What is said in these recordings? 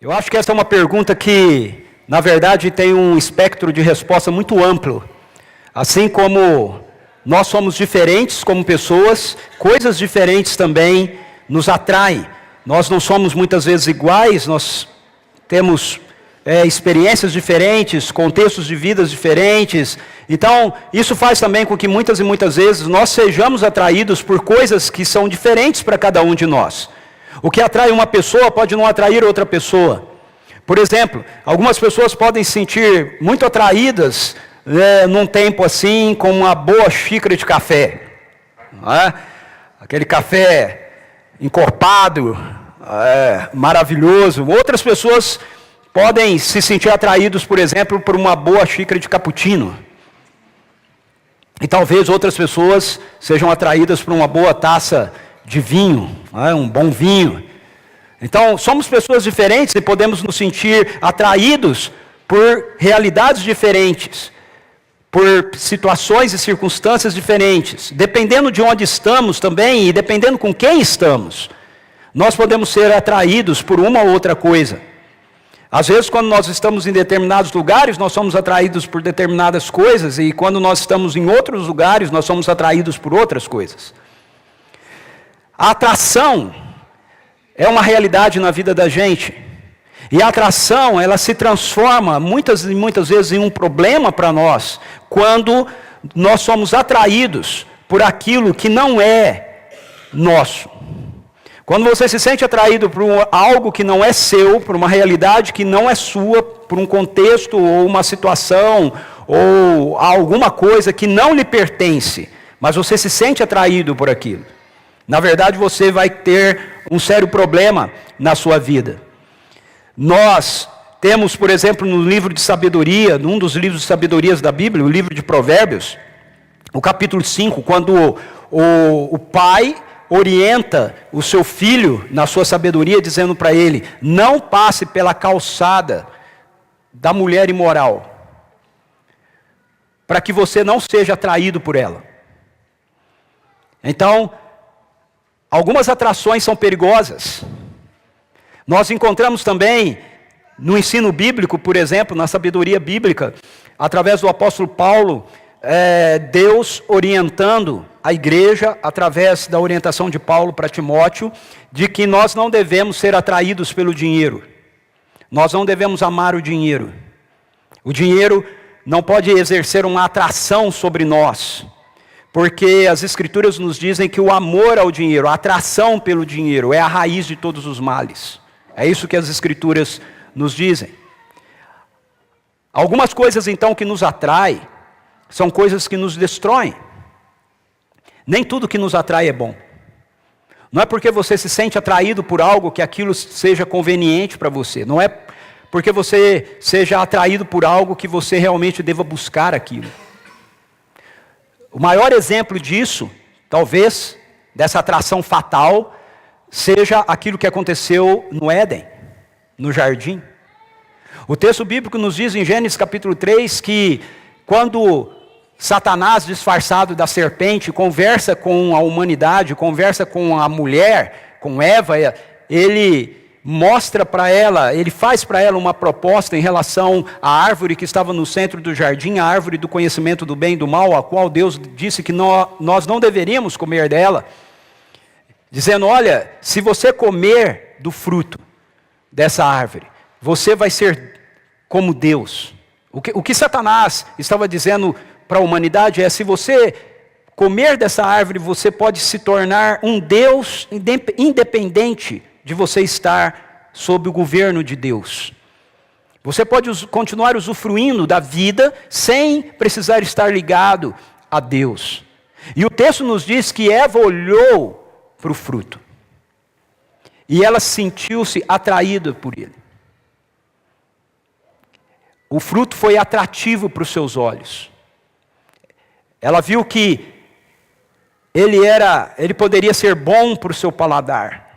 Eu acho que essa é uma pergunta que, na verdade, tem um espectro de resposta muito amplo. Assim como nós somos diferentes como pessoas, coisas diferentes também nos atraem. Nós não somos muitas vezes iguais, nós temos experiências diferentes, contextos de vidas diferentes. Então, isso faz também com que muitas e muitas vezes nós sejamos atraídos por coisas que são diferentes para cada um de nós. O que atrai uma pessoa pode não atrair outra pessoa. Por exemplo, algumas pessoas podem se sentir muito atraídas num tempo assim, com uma boa xícara de café. Não é? Aquele café encorpado, maravilhoso. Outras pessoas podem se sentir atraídos, por exemplo, por uma boa xícara de cappuccino. E talvez outras pessoas sejam atraídas por uma boa taça de vinho, um bom vinho. Então, somos pessoas diferentes e podemos nos sentir atraídos por realidades diferentes, por situações e circunstâncias diferentes. Dependendo de onde estamos também e dependendo com quem estamos, nós podemos ser atraídos por uma ou outra coisa. Às vezes, quando nós estamos em determinados lugares, nós somos atraídos por determinadas coisas, e quando nós estamos em outros lugares, nós somos atraídos por outras coisas. A atração é uma realidade na vida da gente. E a atração, ela se transforma muitas e muitas vezes em um problema para nós, quando nós somos atraídos por aquilo que não é nosso. Quando você se sente atraído por algo que não é seu, por uma realidade que não é sua, por um contexto ou uma situação ou alguma coisa que não lhe pertence, mas você se sente atraído por aquilo. Na verdade, você vai ter um sério problema na sua vida. Nós temos, por exemplo, no livro de sabedoria, num dos livros de sabedorias da Bíblia, o livro de Provérbios, o capítulo 5, quando o pai orienta o seu filho na sua sabedoria, dizendo para ele: não passe pela calçada da mulher imoral, para que você não seja atraído por ela. Então, algumas atrações são perigosas. Nós encontramos também no ensino bíblico, por exemplo, na sabedoria bíblica, através do apóstolo Paulo, Deus orientando a igreja, através da orientação de Paulo para Timóteo, de que nós não devemos ser atraídos pelo dinheiro. Nós não devemos amar o dinheiro. O dinheiro não pode exercer uma atração sobre nós. Porque as Escrituras nos dizem que o amor ao dinheiro, a atração pelo dinheiro, é a raiz de todos os males. É isso que as Escrituras nos dizem. Algumas coisas então que nos atraem, são coisas que nos destroem. Nem tudo que nos atrai é bom. Não é porque você se sente atraído por algo que aquilo seja conveniente para você. Não é porque você seja atraído por algo que você realmente deva buscar aquilo. O maior exemplo disso, talvez, dessa atração fatal, seja aquilo que aconteceu no Éden, no jardim. O texto bíblico nos diz em Gênesis capítulo 3 que quando Satanás, disfarçado da serpente, conversa com a humanidade, conversa com a mulher, com Eva, ele mostra para ela, ele faz para ela uma proposta em relação à árvore que estava no centro do jardim, a árvore do conhecimento do bem e do mal, a qual Deus disse que nós não deveríamos comer dela, dizendo: olha, se você comer do fruto dessa árvore, você vai ser como Deus. O que Satanás estava dizendo para a humanidade é: se você comer dessa árvore, você pode se tornar um Deus independente de você estar sob o governo de Deus. Você pode continuar usufruindo da vida sem precisar estar ligado a Deus. E o texto nos diz que Eva olhou para o fruto e ela sentiu-se atraída por ele. O fruto foi atrativo para os seus olhos. Ela viu que ele poderia ser bom para o seu paladar.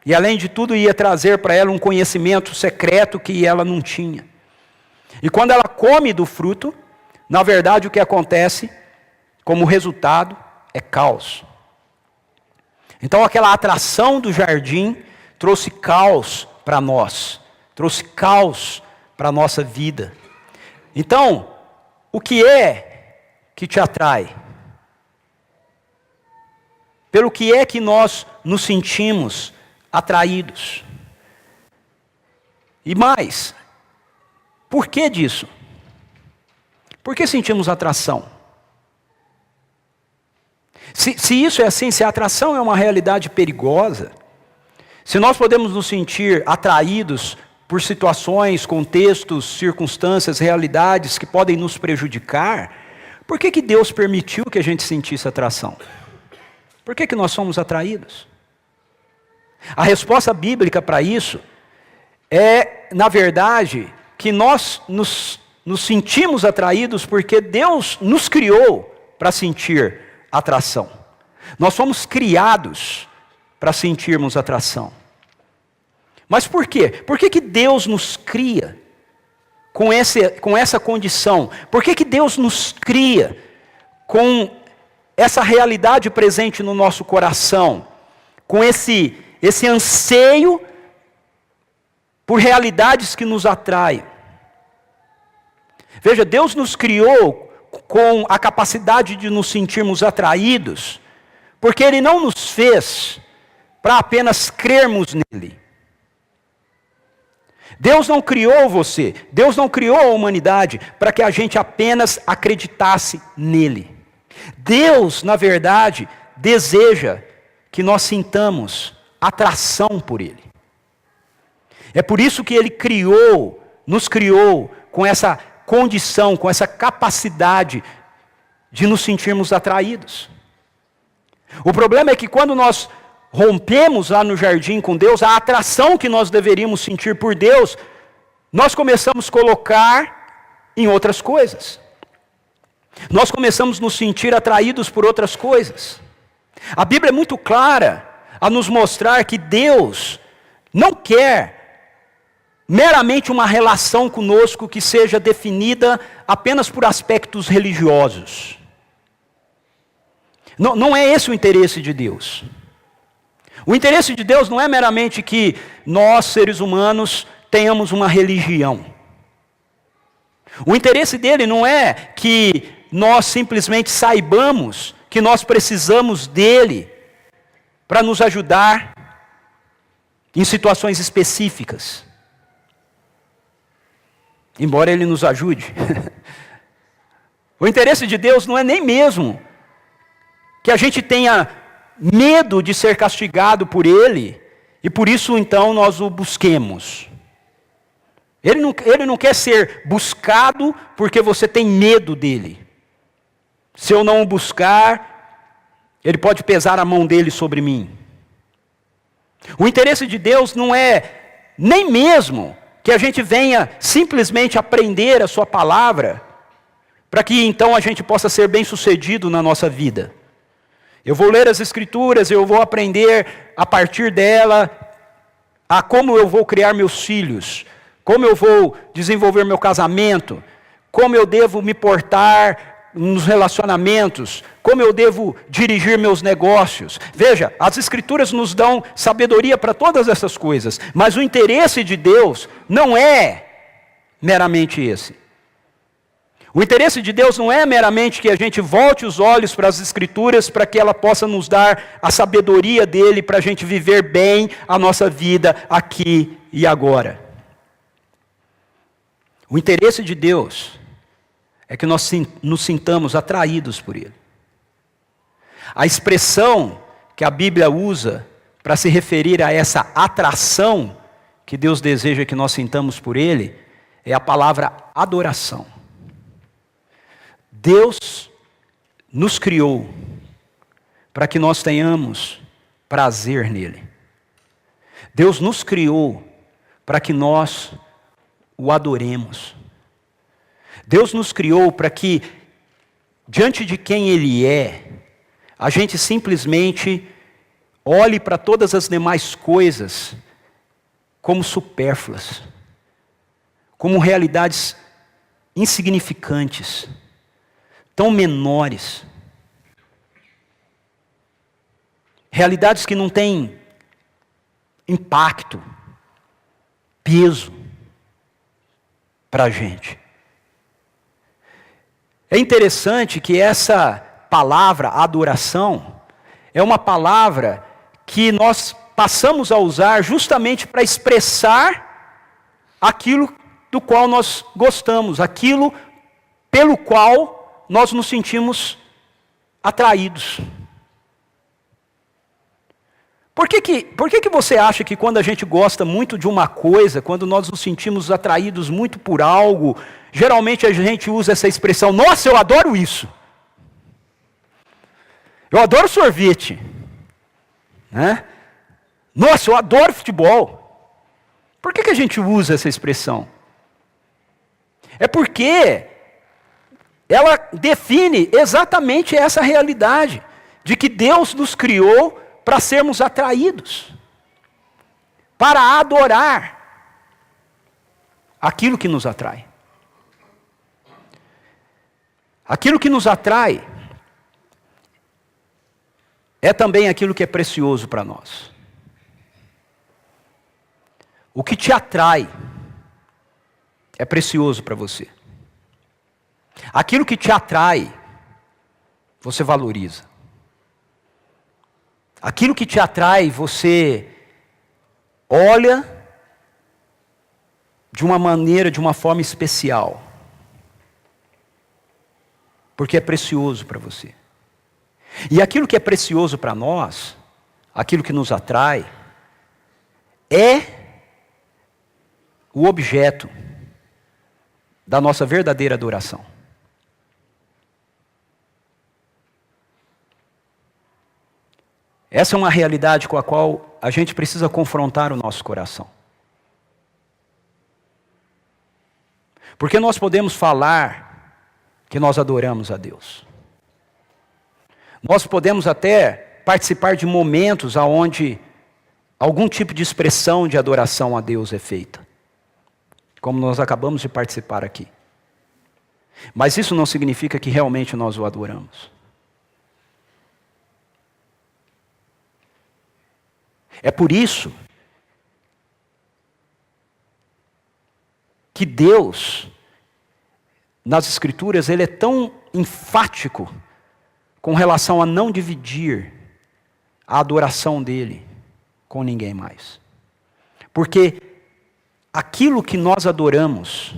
E além de tudo ia trazer para ela um conhecimento secreto que ela não tinha. E quando ela come do fruto, na verdade o que acontece, como resultado, é caos. Então aquela atração do jardim trouxe caos para nós. trouxe caos para a nossa vida. Então, o que é que te atrai? Pelo que é que nós nos sentimos atraídos? E mais, por que disso? Por que sentimos atração? Se isso é assim, se a atração é uma realidade perigosa, se nós podemos nos sentir atraídos por situações, contextos, circunstâncias, realidades que podem nos prejudicar, por que Deus permitiu que a gente sentisse atração? Por que nós somos atraídos? A resposta bíblica para isso é, na verdade, que nós nos sentimos atraídos porque Deus nos criou para sentir atração. Nós fomos criados para sentirmos atração. Mas por quê? Por que Deus nos cria com essa condição? Por que Deus nos cria com essa realidade presente no nosso coração? Com esse anseio por realidades que nos atraem? Veja, Deus nos criou com a capacidade de nos sentirmos atraídos, porque Ele não nos fez para apenas crermos nele. Deus não criou você, Deus não criou a humanidade para que a gente apenas acreditasse nele. Deus, na verdade, deseja que nós sintamos atração por ele. É por isso que ele nos criou com essa condição, com essa capacidade de nos sentirmos atraídos. O problema é que quando nós rompemos lá no jardim com Deus, a atração que nós deveríamos sentir por Deus, nós começamos a colocar em outras coisas. Nós começamos a nos sentir atraídos por outras coisas. A Bíblia é muito clara a nos mostrar que Deus não quer meramente uma relação conosco que seja definida apenas por aspectos religiosos. Não é esse o interesse de Deus. O interesse de Deus não é meramente que nós, seres humanos, tenhamos uma religião. O interesse dele não é que nós simplesmente saibamos que nós precisamos dele para nos ajudar em situações específicas. Embora ele nos ajude. O interesse de Deus não é nem mesmo que a gente tenha medo de ser castigado por ele, e por isso então nós o busquemos. Ele não quer ser buscado porque você tem medo dele. Se eu não o buscar, ele pode pesar a mão dele sobre mim. O interesse de Deus não é nem mesmo que a gente venha simplesmente aprender a sua palavra, para que então a gente possa ser bem-sucedido na nossa vida. Eu vou ler as Escrituras, eu vou aprender a partir dela a como eu vou criar meus filhos, como eu vou desenvolver meu casamento, como eu devo me portar nos relacionamentos, como eu devo dirigir meus negócios. Veja, as Escrituras nos dão sabedoria para todas essas coisas, mas o interesse de Deus não é meramente esse. O interesse de Deus não é meramente que a gente volte os olhos para as Escrituras para que ela possa nos dar a sabedoria dele para a gente viver bem a nossa vida aqui e agora. O interesse de Deus é que nós nos sintamos atraídos por ele. A expressão que a Bíblia usa para se referir a essa atração que Deus deseja que nós sintamos por ele é a palavra adoração. Deus nos criou para que nós tenhamos prazer nele. Deus nos criou para que nós o adoremos. Deus nos criou para que, diante de quem ele é, a gente simplesmente olhe para todas as demais coisas como supérfluas, como realidades insignificantes, tão menores, realidades que não têm impacto, peso para a gente. É interessante que essa palavra, adoração, é uma palavra que nós passamos a usar justamente para expressar aquilo do qual nós gostamos, aquilo pelo qual nós nos sentimos atraídos. Por que você acha que quando a gente gosta muito de uma coisa, quando nós nos sentimos atraídos muito por algo, geralmente a gente usa essa expressão, nossa, eu adoro isso. Eu adoro sorvete. Né? Nossa, eu adoro futebol. Por que a gente usa essa expressão? É porque ela define exatamente essa realidade, de que Deus nos criou para sermos atraídos, para adorar aquilo que nos atrai. Aquilo que nos atrai é também aquilo que é precioso para nós. O que te atrai é precioso para você. Aquilo que te atrai, você valoriza. Aquilo que te atrai, você olha de uma maneira, de uma forma especial. Porque é precioso para você. E aquilo que é precioso para nós, aquilo que nos atrai, é o objeto da nossa verdadeira adoração. Essa é uma realidade com a qual a gente precisa confrontar o nosso coração. Porque nós podemos falar que nós adoramos a Deus. Nós podemos até participar de momentos onde algum tipo de expressão de adoração a Deus é feita. Como nós acabamos de participar aqui. Mas isso não significa que realmente nós o adoramos. É por isso que Deus, nas Escrituras, Ele é tão enfático com relação a não dividir a adoração dEle com ninguém mais. Porque aquilo que nós adoramos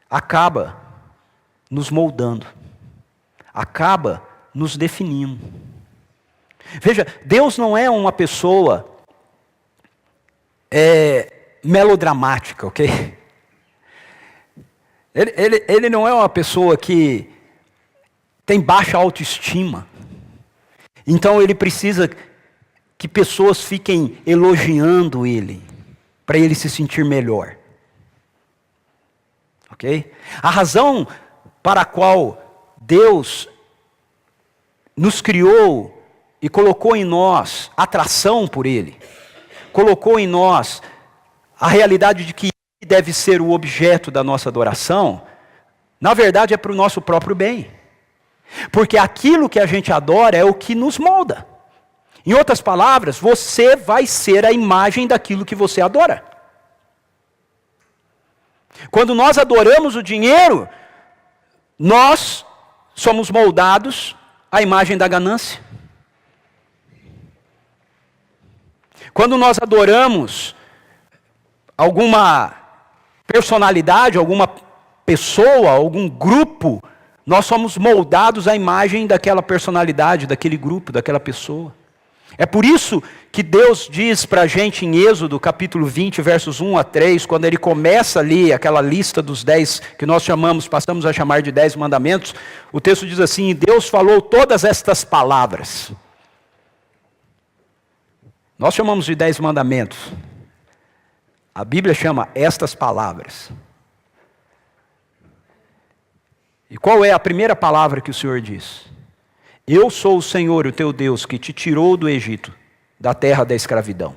acaba nos moldando, acaba nos definindo. Veja, Deus não é uma pessoa melodramática, ok? Ele não é uma pessoa que tem baixa autoestima. Então ele precisa que pessoas fiquem elogiando ele, para ele se sentir melhor. Ok? A razão para a qual Deus nos criou e colocou em nós atração por Ele, colocou em nós a realidade de que Ele deve ser o objeto da nossa adoração, na verdade é para o nosso próprio bem. Porque aquilo que a gente adora é o que nos molda. Em outras palavras, você vai ser a imagem daquilo que você adora. Quando nós adoramos o dinheiro, nós somos moldados à imagem da ganância. Quando nós adoramos alguma personalidade, alguma pessoa, algum grupo, nós somos moldados à imagem daquela personalidade, daquele grupo, daquela pessoa. É por isso que Deus diz para a gente em Êxodo, capítulo 20, versos 1 a 3, quando Ele começa ali aquela lista dos 10, que nós passamos a chamar de 10 mandamentos, o texto diz assim, Deus falou todas estas palavras. Nós chamamos de 10 mandamentos. A Bíblia chama estas palavras. E qual é a primeira palavra que o Senhor diz? Eu sou o Senhor, o teu Deus, que te tirou do Egito, da terra da escravidão.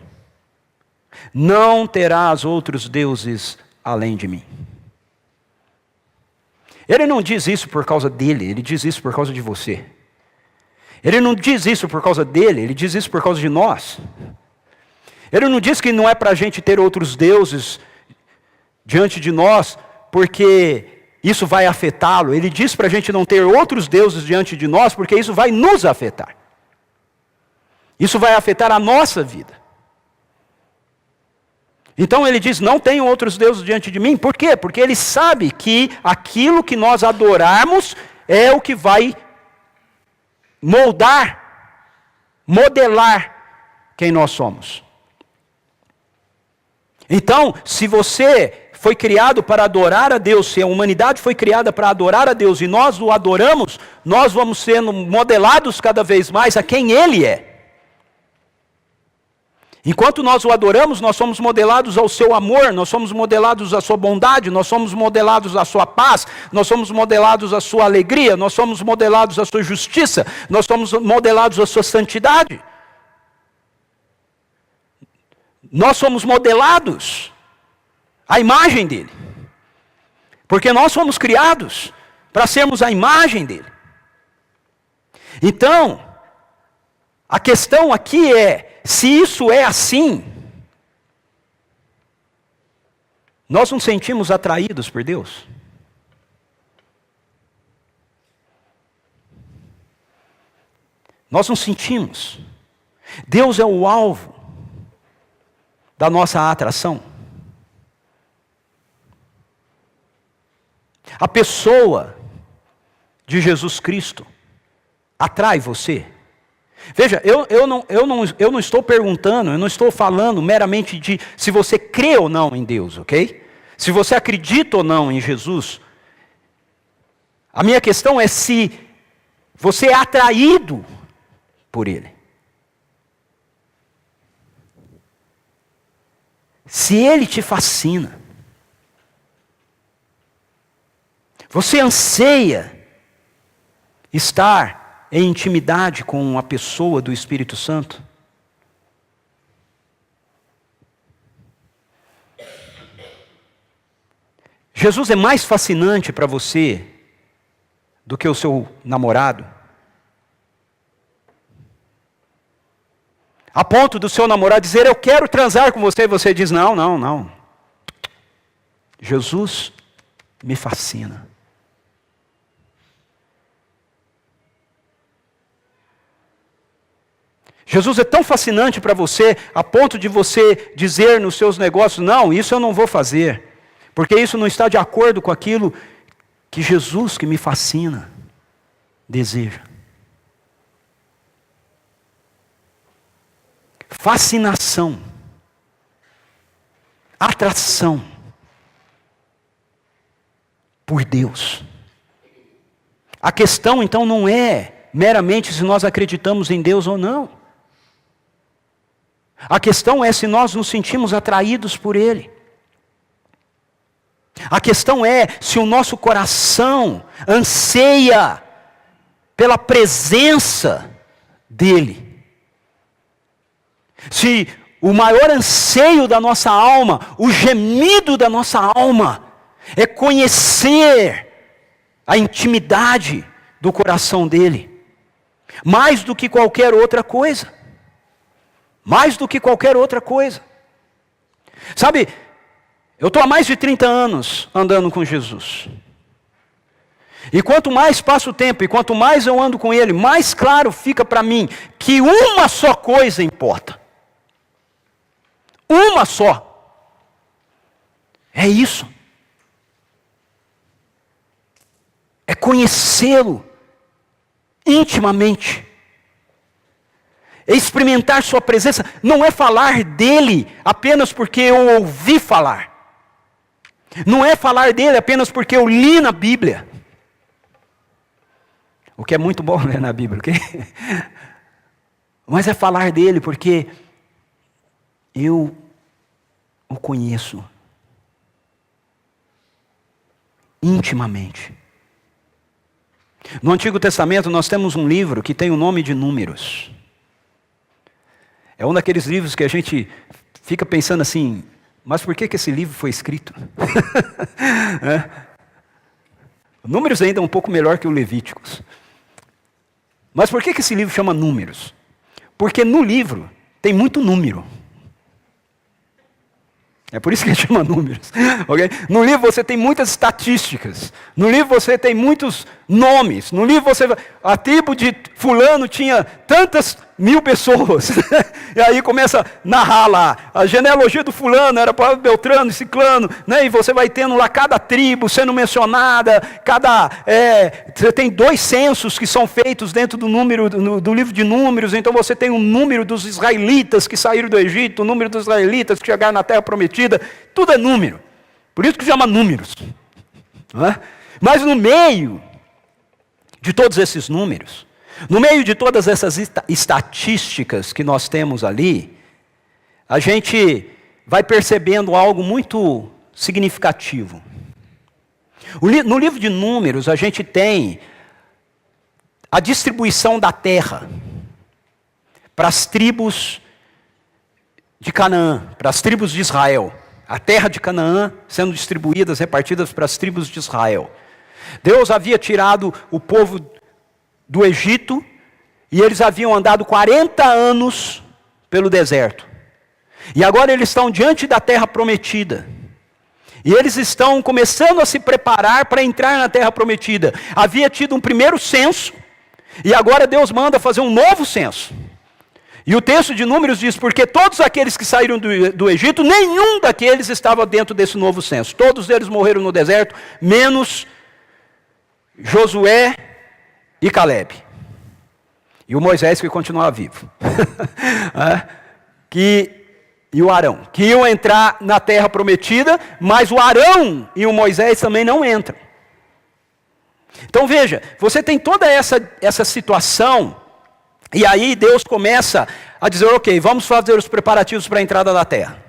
Não terás outros deuses além de mim. Ele não diz isso por causa dele, ele diz isso por causa de você. Ele não diz isso por causa dele, ele diz isso por causa de nós. Ele não diz que não é para a gente ter outros deuses diante de nós, porque isso vai afetá-lo. Ele diz para a gente não ter outros deuses diante de nós, porque isso vai nos afetar. Isso vai afetar a nossa vida. Então ele diz, não tenham outros deuses diante de mim. Por quê? Porque ele sabe que aquilo que nós adorarmos é o que vai modelar quem nós somos. Então, se você foi criado para adorar a Deus, se a humanidade foi criada para adorar a Deus e nós o adoramos, nós vamos sendo modelados cada vez mais a quem Ele é. Enquanto nós o adoramos, nós somos modelados ao seu amor, nós somos modelados à sua bondade, nós somos modelados à sua paz, nós somos modelados à sua alegria, nós somos modelados à sua justiça, nós somos modelados à sua santidade. Nós somos modelados à imagem dele. Porque nós fomos criados para sermos a imagem dele. Então, a questão aqui é, se isso é assim, nós nos sentimos atraídos por Deus? Nós nos sentimos. Deus é o alvo da nossa atração. A pessoa de Jesus Cristo atrai você. Veja, eu não estou perguntando, eu não estou falando meramente de se você crê ou não em Deus, ok? Se você acredita ou não em Jesus. A minha questão é se você é atraído por Ele. Se Ele te fascina. Você anseia estar em intimidade com a pessoa do Espírito Santo? Jesus é mais fascinante para você do que o seu namorado? A ponto do seu namorado dizer, eu quero transar com você, e você diz, não, não, não. Jesus me fascina. Jesus é tão fascinante para você, a ponto de você dizer nos seus negócios, não, isso eu não vou fazer, porque isso não está de acordo com aquilo que Jesus, que me fascina, deseja. Fascinação, atração por Deus. A questão então não é meramente se nós acreditamos em Deus ou não. A questão é se nós nos sentimos atraídos por Ele. A questão é se o nosso coração anseia pela presença dEle. Se o maior anseio da nossa alma, o gemido da nossa alma, é conhecer a intimidade do coração dEle, mais do que qualquer outra coisa. Mais do que qualquer outra coisa. Sabe, eu estou há mais de 30 anos andando com Jesus. E quanto mais passa o tempo, e quanto mais eu ando com Ele, mais claro fica para mim que uma só coisa importa. Uma só. É isso. É conhecê-lo intimamente. É experimentar sua presença, não é falar dele apenas porque eu ouvi falar. Não é falar dele apenas porque eu li na Bíblia. O que é muito bom ler na Bíblia, ok? Mas é falar dele porque eu o conheço intimamente. No Antigo Testamento nós temos um livro que tem o nome de Números. É um daqueles livros que a gente fica pensando assim, mas por que esse livro foi escrito? Números ainda é um pouco melhor que o Levíticos. Mas por que esse livro chama Números? Porque no livro tem muito número. É por isso que ele chama números. Okay? No livro você tem muitas estatísticas. No livro você tem muitos nomes. No livro a tribo de fulano tinha tantas mil pessoas. E aí começa a narrar lá. A genealogia do fulano era para Beltrano e Ciclano. Né? E você vai tendo lá cada tribo sendo mencionada. Você tem 2 censos que são feitos dentro do número do livro de números. Então você tem um número dos israelitas que saíram do Egito, o número dos israelitas que chegaram na terra prometida. Tudo é número. Por isso que chama números. Mas no meio de todos esses números, no meio de todas essas estatísticas que nós temos ali, a gente vai percebendo algo muito significativo. No livro de Números, a gente tem a distribuição da terra para as tribos de Canaã, para as tribos de Israel. A terra de Canaã sendo distribuídas, repartidas para as tribos de Israel. Deus havia tirado o povo do Egito e eles haviam andado 40 anos pelo deserto. E agora eles estão diante da terra prometida. E eles estão começando a se preparar para entrar na terra prometida. Havia tido um primeiro censo e agora Deus manda fazer um novo censo. E o texto de Números diz, porque todos aqueles que saíram do Egito, nenhum daqueles estava dentro desse novo censo. Todos eles morreram no deserto, menos Josué e Calebe. E o Moisés que continuava vivo. E o Arão, que iam entrar na terra prometida, mas o Arão e o Moisés também não entram. Então veja, você tem toda essa situação, e aí Deus começa a dizer, ok, vamos fazer os preparativos para a entrada da terra.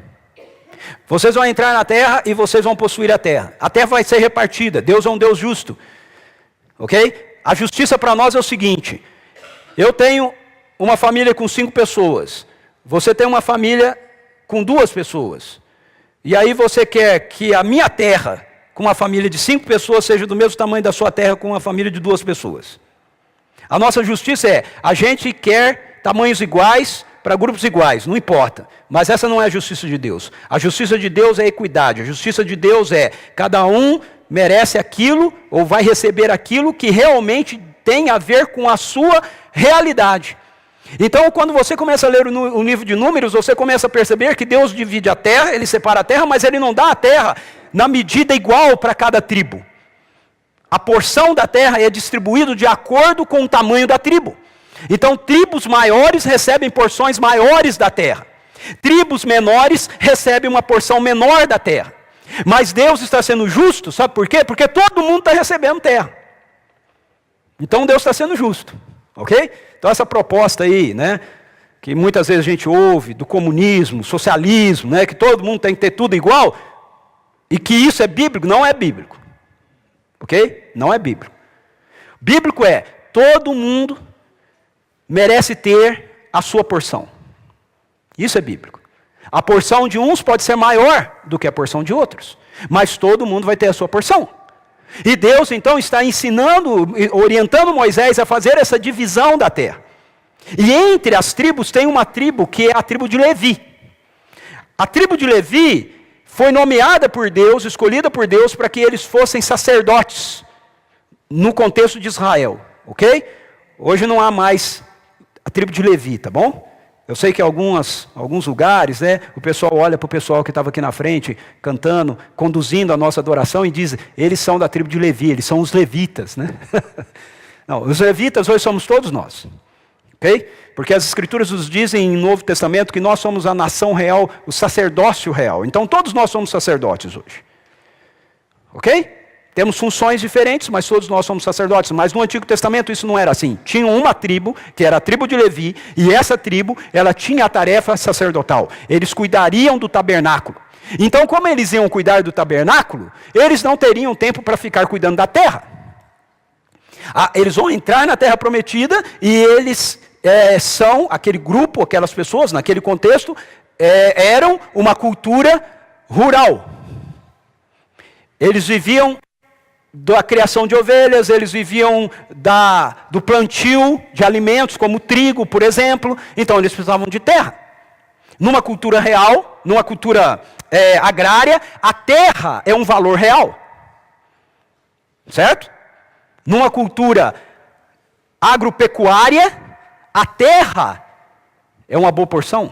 Vocês vão entrar na terra e vocês vão possuir a terra. A terra vai ser repartida, Deus é um Deus justo. Ok? A justiça para nós é o seguinte, eu tenho uma família com 5 pessoas, você tem uma família com 2 pessoas, e aí você quer que a minha terra, com uma família de 5 pessoas, seja do mesmo tamanho da sua terra com uma família de 2 pessoas. A nossa justiça é, a gente quer tamanhos iguais para grupos iguais, não importa, mas essa não é a justiça de Deus. A justiça de Deus é a equidade, a justiça de Deus é, cada um merece aquilo, ou vai receber aquilo que realmente tem a ver com a sua realidade. Então, quando você começa a ler o livro de Números, você começa a perceber que Deus divide a terra, Ele separa a terra, mas Ele não dá a terra na medida igual para cada tribo. A porção da terra é distribuída de acordo com o tamanho da tribo. Então, tribos maiores recebem porções maiores da terra. Tribos menores recebem uma porção menor da terra. Mas Deus está sendo justo, sabe por quê? Porque todo mundo está recebendo terra. Então Deus está sendo justo, ok? Então essa proposta aí, né, que muitas vezes a gente ouve, do comunismo, socialismo, né, que todo mundo tem que ter tudo igual, e que isso é bíblico, não é bíblico, ok? Não é bíblico. Bíblico é, todo mundo merece ter a sua porção. Isso é bíblico. A porção de uns pode ser maior do que a porção de outros, mas todo mundo vai ter a sua porção. E Deus então está ensinando, orientando Moisés a fazer essa divisão da terra. E entre as tribos tem uma tribo que é a tribo de Levi. A tribo de Levi foi nomeada por Deus, escolhida por Deus para que eles fossem sacerdotes no contexto de Israel, ok? Hoje não há mais a tribo de Levi, tá bom? Eu sei que em alguns lugares, né, o pessoal olha para o pessoal que estava aqui na frente, cantando, conduzindo a nossa adoração e diz, eles são da tribo de Levi, eles são os levitas, né? Não, os levitas hoje somos todos nós, ok? Porque as escrituras nos dizem no Novo Testamento que nós somos a nação real, o sacerdócio real. Então todos nós somos sacerdotes hoje, ok? Temos funções diferentes, mas todos nós somos sacerdotes. Mas no Antigo Testamento isso não era assim. Tinha uma tribo, que era a tribo de Levi, e essa tribo, ela tinha a tarefa sacerdotal. Eles cuidariam do tabernáculo. Então, como eles iam cuidar do tabernáculo, eles não teriam tempo para ficar cuidando da terra. Eles vão entrar na terra prometida, e eles são, aquele grupo, aquelas pessoas, naquele contexto, eram uma cultura rural. Eles viviam da criação de ovelhas, eles viviam do plantio de alimentos, como trigo, por exemplo. Então eles precisavam de terra. Numa cultura real, numa cultura agrária, a terra é um valor real. Certo? Numa cultura agropecuária, a terra é uma boa porção.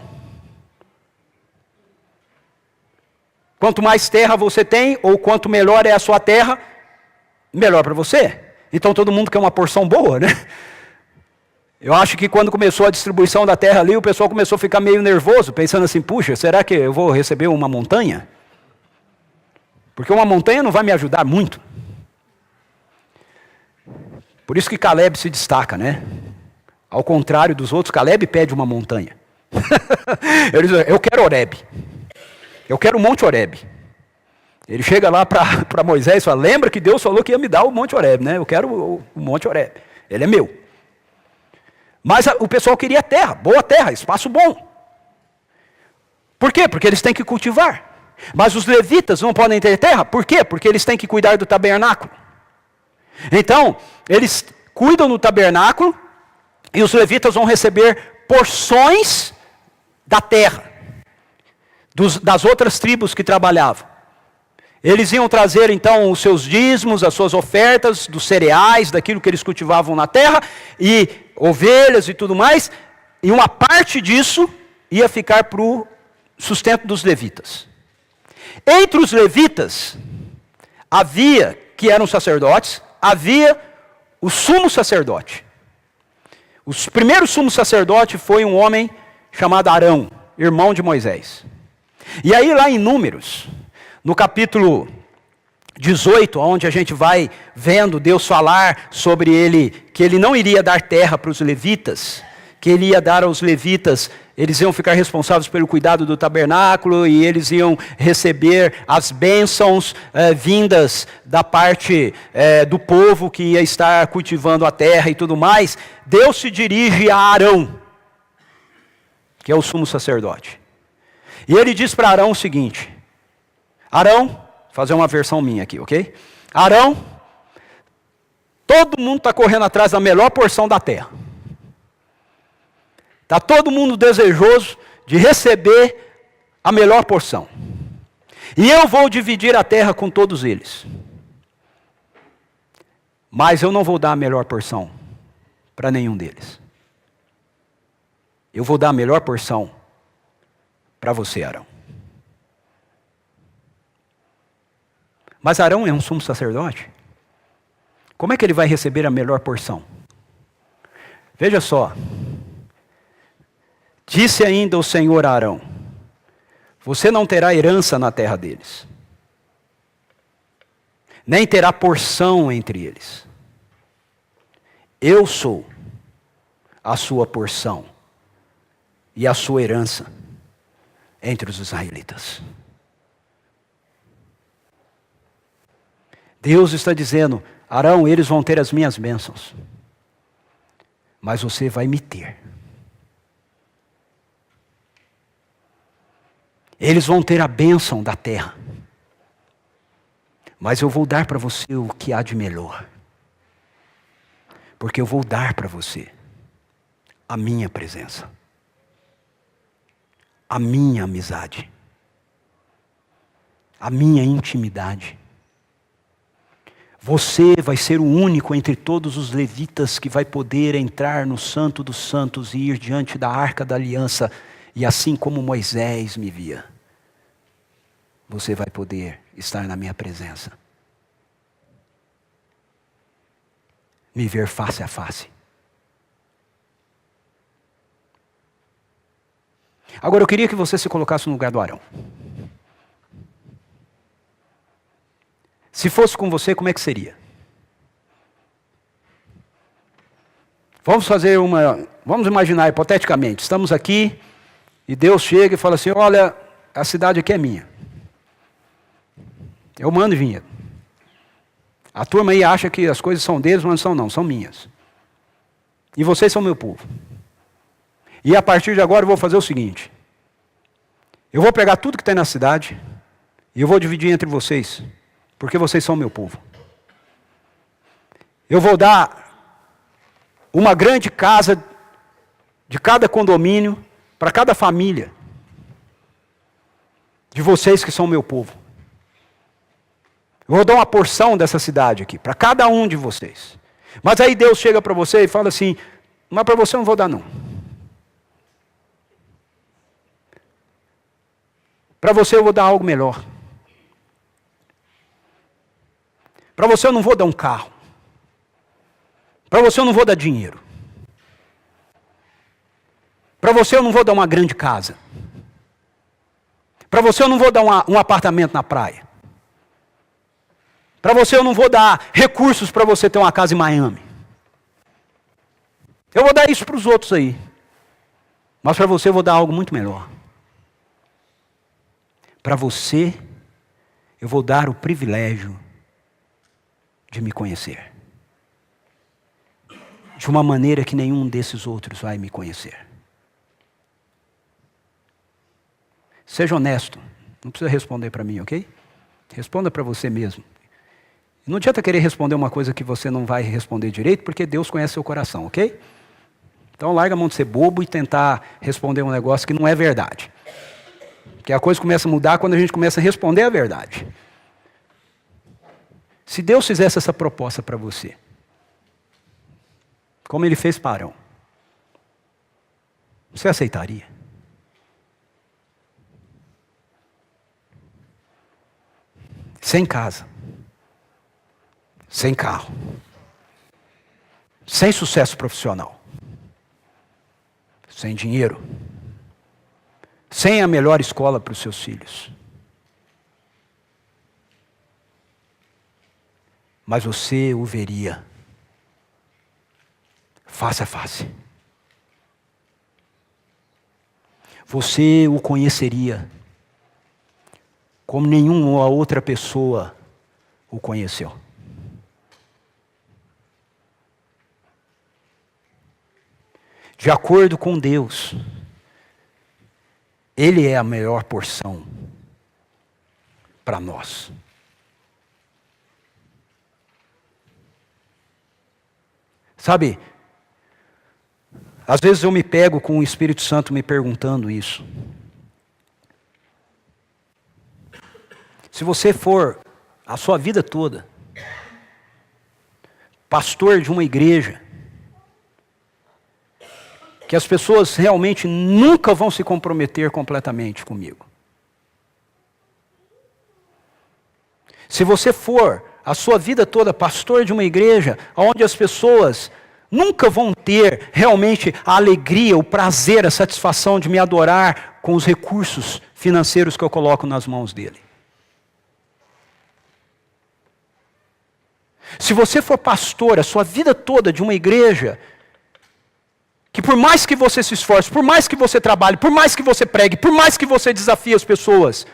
Quanto mais terra você tem, ou quanto melhor é a sua terra, melhor para você. Então todo mundo quer uma porção boa, né? Eu acho que quando começou a distribuição da terra ali, o pessoal começou a ficar meio nervoso, pensando assim, puxa, será que eu vou receber uma montanha? Porque uma montanha não vai me ajudar muito. Por isso que Caleb se destaca, né? Ao contrário dos outros, Caleb pede uma montanha. Ele diz, eu quero Horebe. Eu quero o Monte Horebe. Ele chega lá para Moisés e fala, lembra que Deus falou que ia me dar o Monte Horebe, né? Eu quero o Monte Horebe. Ele é meu. Mas o pessoal queria terra, boa terra, espaço bom. Por quê? Porque eles têm que cultivar. Mas os levitas não podem ter terra. Por quê? Porque eles têm que cuidar do tabernáculo. Então, eles cuidam do tabernáculo e os levitas vão receber porções da terra, das outras tribos que trabalhavam. Eles iam trazer então os seus dízimos, as suas ofertas dos cereais, daquilo que eles cultivavam na terra, e ovelhas e tudo mais, e uma parte disso ia ficar para o sustento dos levitas. Entre os levitas, havia, que eram sacerdotes, havia o sumo sacerdote. O primeiro sumo sacerdote foi um homem chamado Arão, irmão de Moisés. E aí lá em Números, no capítulo 18, onde a gente vai vendo Deus falar sobre ele, que ele não iria dar terra para os levitas, que ele ia dar aos levitas, eles iam ficar responsáveis pelo cuidado do tabernáculo e eles iam receber as bênçãos vindas da parte do povo que ia estar cultivando a terra e tudo mais. Deus se dirige a Arão, que é o sumo sacerdote. E ele diz para Arão o seguinte, Arão, fazer uma versão minha aqui, ok? Arão, todo mundo está correndo atrás da melhor porção da terra. Está todo mundo desejoso de receber a melhor porção. E eu vou dividir a terra com todos eles. Mas eu não vou dar a melhor porção para nenhum deles. Eu vou dar a melhor porção para você, Arão. Mas Arão é um sumo sacerdote. Como é que ele vai receber a melhor porção? Veja só. Disse ainda o Senhor a Arão, você não terá herança na terra deles, nem terá porção entre eles. Eu sou a sua porção e a sua herança entre os israelitas. Deus está dizendo, Arão, eles vão ter as minhas bênçãos, mas você vai me ter. Eles vão ter a bênção da terra, mas eu vou dar para você o que há de melhor. Porque eu vou dar para você a minha presença, a minha amizade, a minha intimidade. Você vai ser o único entre todos os levitas que vai poder entrar no Santo dos Santos e ir diante da Arca da Aliança. E assim como Moisés me via, você vai poder estar na minha presença. Me ver face a face. Agora eu queria que você se colocasse no lugar do Arão. Se fosse com você, como é que seria? Vamos imaginar hipoteticamente, estamos aqui e Deus chega e fala assim, olha, a cidade aqui é minha. Eu mando vinhedo. A turma aí acha que as coisas são deles, mas não, são minhas. E vocês são meu povo. E a partir de agora eu vou fazer o seguinte. Eu vou pegar tudo que tem na cidade e eu vou dividir entre vocês, porque vocês são meu povo. Eu vou dar uma grande casa de cada condomínio para cada família de vocês que são meu povo. Eu vou dar uma porção dessa cidade aqui, para cada um de vocês. Mas aí Deus chega para você e fala assim, mas para você eu não vou dar não. Para você eu vou dar algo melhor. Para você eu não vou dar um carro. Para você eu não vou dar dinheiro. Para você eu não vou dar uma grande casa. Para você eu não vou dar um apartamento na praia. Para você eu não vou dar recursos para você ter uma casa em Miami. Eu vou dar isso para os outros aí. Mas para você eu vou dar algo muito melhor. Para você eu vou dar o privilégio de me conhecer. De uma maneira que nenhum desses outros vai me conhecer. Seja honesto. Não precisa responder para mim, ok? Responda para você mesmo. Não adianta querer responder uma coisa que você não vai responder direito, porque Deus conhece seu coração, ok? Então larga a mão de ser bobo e tentar responder um negócio que não é verdade. Porque a coisa começa a mudar quando a gente começa a responder a verdade. Se Deus fizesse essa proposta para você, como Ele fez para Arão, você aceitaria? Sem casa, sem carro, sem sucesso profissional, sem dinheiro, sem a melhor escola para os seus filhos. Mas você o veria face a face. Você o conheceria como nenhuma outra pessoa o conheceu. De acordo com Deus, Ele é a melhor porção para nós. Sabe, às vezes eu me pego com o Espírito Santo me perguntando isso. Se você for a sua vida toda pastor de uma igreja, que as pessoas realmente nunca vão se comprometer completamente comigo. Se você for a sua vida toda pastor de uma igreja, onde as pessoas nunca vão ter realmente a alegria, o prazer, a satisfação de me adorar com os recursos financeiros que eu coloco nas mãos dele. Se você for pastor a sua vida toda de uma igreja, que por mais que você se esforce, por mais que você trabalhe, por mais que você pregue, por mais que você desafie as pessoas,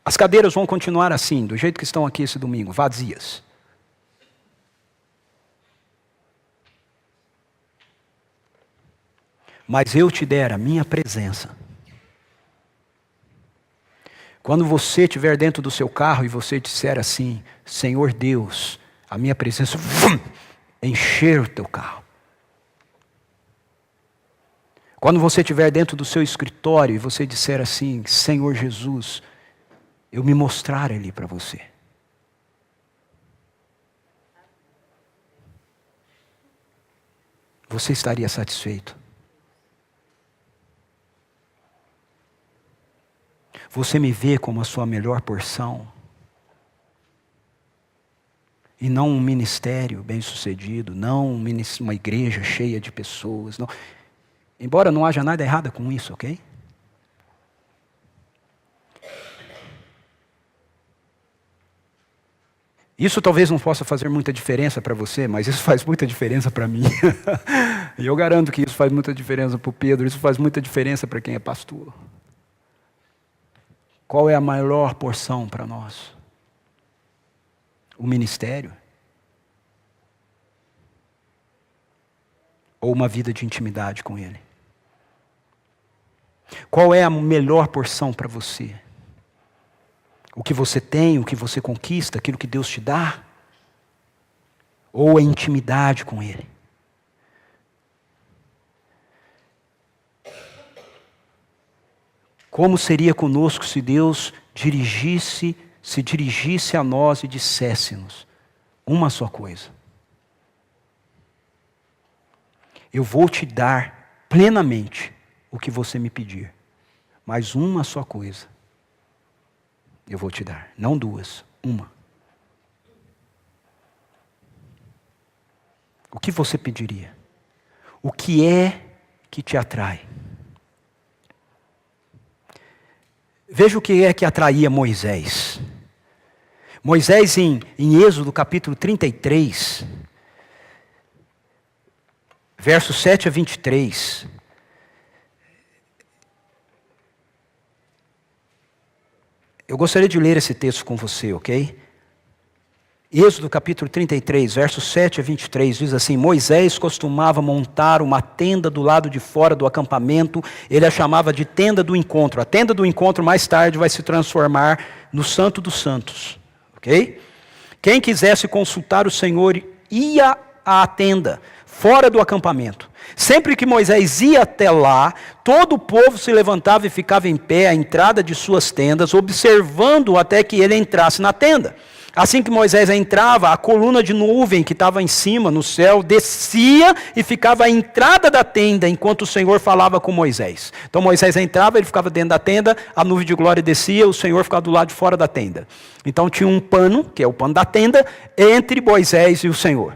as cadeiras vão continuar assim, do jeito que estão aqui esse domingo, vazias. Mas eu te der a minha presença. Quando você estiver dentro do seu carro e você disser assim, Senhor Deus, a minha presença, encher o teu carro. Quando você estiver dentro do seu escritório e você disser assim, Senhor Jesus, eu me mostrar ali para você. Você estaria satisfeito? Você me vê como a sua melhor porção? E não um ministério bem-sucedido, não uma igreja cheia de pessoas, não. Embora não haja nada errado com isso, ok? Isso talvez não possa fazer muita diferença para você, mas isso faz muita diferença para mim. E eu garanto que isso faz muita diferença para o Pedro, isso faz muita diferença para quem é pastor. Qual é a maior porção para nós? O ministério? Ou uma vida de intimidade com Ele? Qual é a melhor porção para você? O que você tem, o que você conquista, aquilo que Deus te dá? Ou a intimidade com Ele? Como seria conosco se Deus se dirigisse a nós e dissesse-nos uma só coisa: eu vou te dar plenamente o que você me pedir, mas uma só coisa eu vou te dar, não duas, uma. O que você pediria? O que é que te atrai? Veja o que é que atraía Moisés. Moisés em Êxodo capítulo 33, versos 7 a 23. Eu gostaria de ler esse texto com você, ok? Êxodo capítulo 33, versos 7 a 23, diz assim: Moisés costumava montar uma tenda do lado de fora do acampamento, ele a chamava de tenda do encontro. A tenda do encontro mais tarde vai se transformar no Santo dos Santos, ok? Quem quisesse consultar o Senhor ia à tenda, fora do acampamento. Sempre que Moisés ia até lá, todo o povo se levantava e ficava em pé à entrada de suas tendas, observando até que ele entrasse na tenda. Assim que Moisés entrava, a coluna de nuvem que estava em cima, no céu, descia e ficava à entrada da tenda, enquanto o Senhor falava com Moisés. Então Moisés entrava, ele ficava dentro da tenda, a nuvem de glória descia, o Senhor ficava do lado de fora da tenda. Então tinha um pano, que é o pano da tenda, entre Moisés e o Senhor.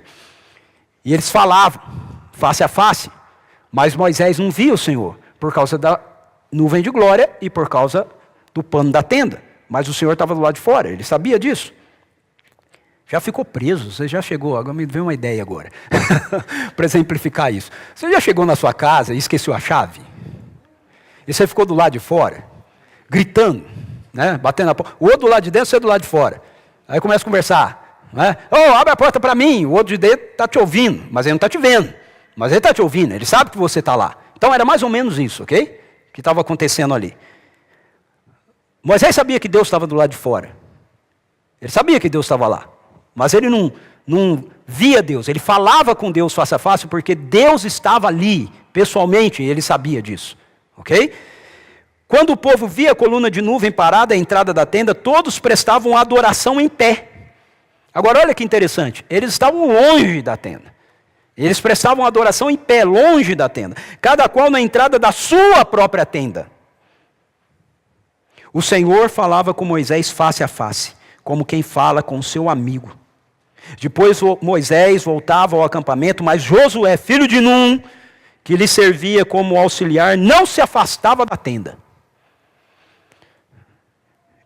E eles falavam, face a face, mas Moisés não via o Senhor, por causa da nuvem de glória e por causa do pano da tenda. Mas o Senhor estava do lado de fora, ele sabia disso. Já ficou preso, você já chegou, agora me veio uma ideia agora, para exemplificar isso. Você já chegou na sua casa e esqueceu a chave? E você ficou do lado de fora, gritando, né? Batendo a porta. O outro do lado de dentro, você é do lado de fora. Aí começa a conversar, né? Oh, abre a porta para mim. O outro de dentro está te ouvindo, mas ele não está te vendo. Mas ele está te ouvindo, ele sabe que você está lá. Então era mais ou menos isso, ok? Que estava acontecendo ali. Moisés sabia que Deus estava do lado de fora. Ele sabia que Deus estava lá. Mas ele não via Deus, ele falava com Deus face a face, porque Deus estava ali, pessoalmente, e ele sabia disso, ok? Quando o povo via a coluna de nuvem parada à entrada da tenda, todos prestavam adoração em pé. Agora olha que interessante, eles estavam longe da tenda, eles prestavam adoração em pé, longe da tenda, cada qual na entrada da sua própria tenda. O Senhor falava com Moisés face a face, como quem fala com seu amigo. Depois Moisés voltava ao acampamento, mas Josué, filho de Num, que lhe servia como auxiliar, não se afastava da tenda.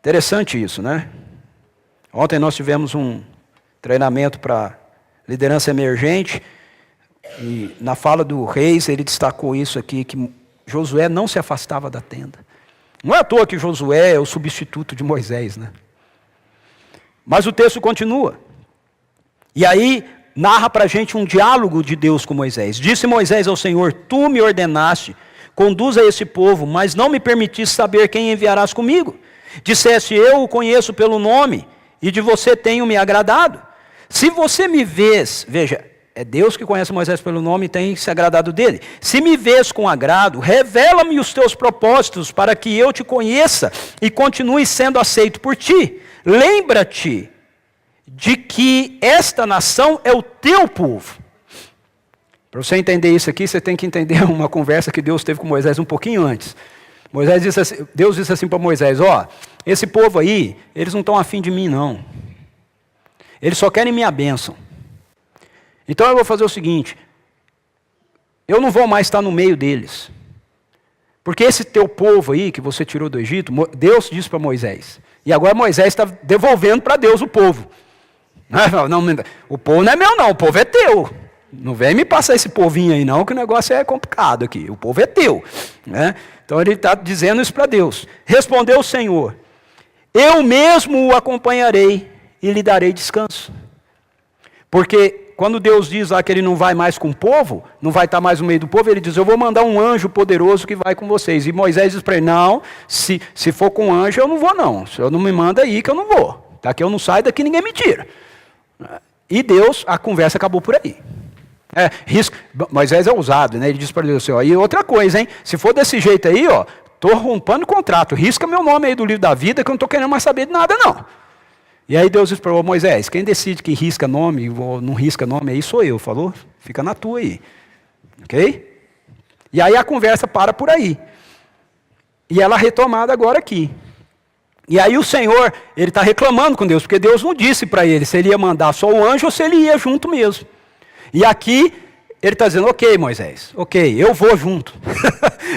Interessante isso, né? Ontem nós tivemos um treinamento para liderança emergente, e na fala do Reis ele destacou isso aqui, que Josué não se afastava da tenda. Não é à toa que Josué é o substituto de Moisés, né? Mas o texto continua. E aí narra para a gente um diálogo de Deus com Moisés. Disse Moisés ao Senhor: Tu me ordenaste, conduza esse povo, mas não me permitiste saber quem enviarás comigo. Disseste: eu o conheço pelo nome, e de você tenho me agradado. Se você me vês, veja, é Deus que conhece Moisés pelo nome e tem se agradado dele. Se me vês com agrado, revela-me os teus propósitos, para que eu te conheça e continue sendo aceito por ti. Lembra-te de que esta nação é o teu povo. Para você entender isso aqui, você tem que entender uma conversa que Deus teve com Moisés um pouquinho antes. Deus disse assim para Moisés: ó, esse povo aí, eles não estão afim de mim não. Eles só querem minha bênção. Então eu vou fazer o seguinte, eu não vou mais estar no meio deles. Porque esse teu povo aí, que você tirou do Egito, Deus disse para Moisés. E agora Moisés está devolvendo para Deus o povo. Não, o povo não é meu não, o povo é teu. Não vem me passar esse povinho aí não, que o negócio é complicado aqui. O povo é teu. Né? Então ele está dizendo isso para Deus. Respondeu o Senhor: eu mesmo o acompanharei e lhe darei descanso. Porque quando Deus diz lá que ele não vai mais com o povo, não vai estar mais no meio do povo, ele diz: eu vou mandar um anjo poderoso que vai com vocês. E Moisés diz para ele: não, se for com anjo eu não vou não. O Senhor não me manda aí que eu não vou. Daqui eu não saio, daqui ninguém me tira. E Deus, a conversa acabou por aí. Moisés é ousado, né? Ele diz para Deus assim: ó, e outra coisa, hein? Se for desse jeito aí, ó, estou rompendo o contrato, risca meu nome aí do livro da vida que eu não estou querendo mais saber de nada não. E aí Deus disse para Moisés, quem decide que risca nome ou não risca nome aí sou eu, falou? Fica na tua aí. Ok? E aí a conversa para por aí. E ela é retomada agora aqui. E aí o Senhor, ele está reclamando com Deus, porque Deus não disse para ele se ele ia mandar só o anjo ou se ele ia junto mesmo. E aqui ele está dizendo, ok Moisés, ok, eu vou junto.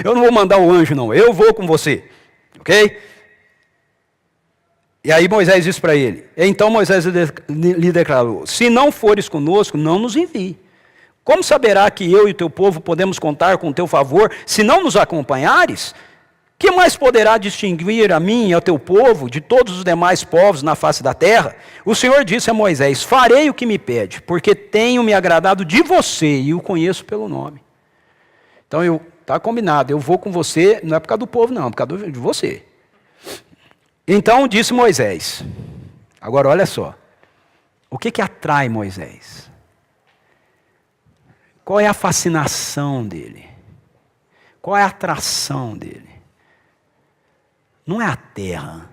Eu não vou mandar o anjo não, eu vou com você. Ok? E aí Moisés disse para ele, então Moisés lhe declarou, se não fores conosco, não nos envie. Como saberá que eu e o teu povo podemos contar com o teu favor, se não nos acompanhares? Que mais poderá distinguir a mim e ao teu povo de todos os demais povos na face da terra? O Senhor disse a Moisés, farei o que me pede, porque tenho me agradado de você e o conheço pelo nome. Então, está combinado, eu vou com você, não é por causa do povo não, é por causa de você. Então disse Moisés, agora olha só, o que atrai Moisés? Qual é a fascinação dele? Qual é a atração dele? Não é a terra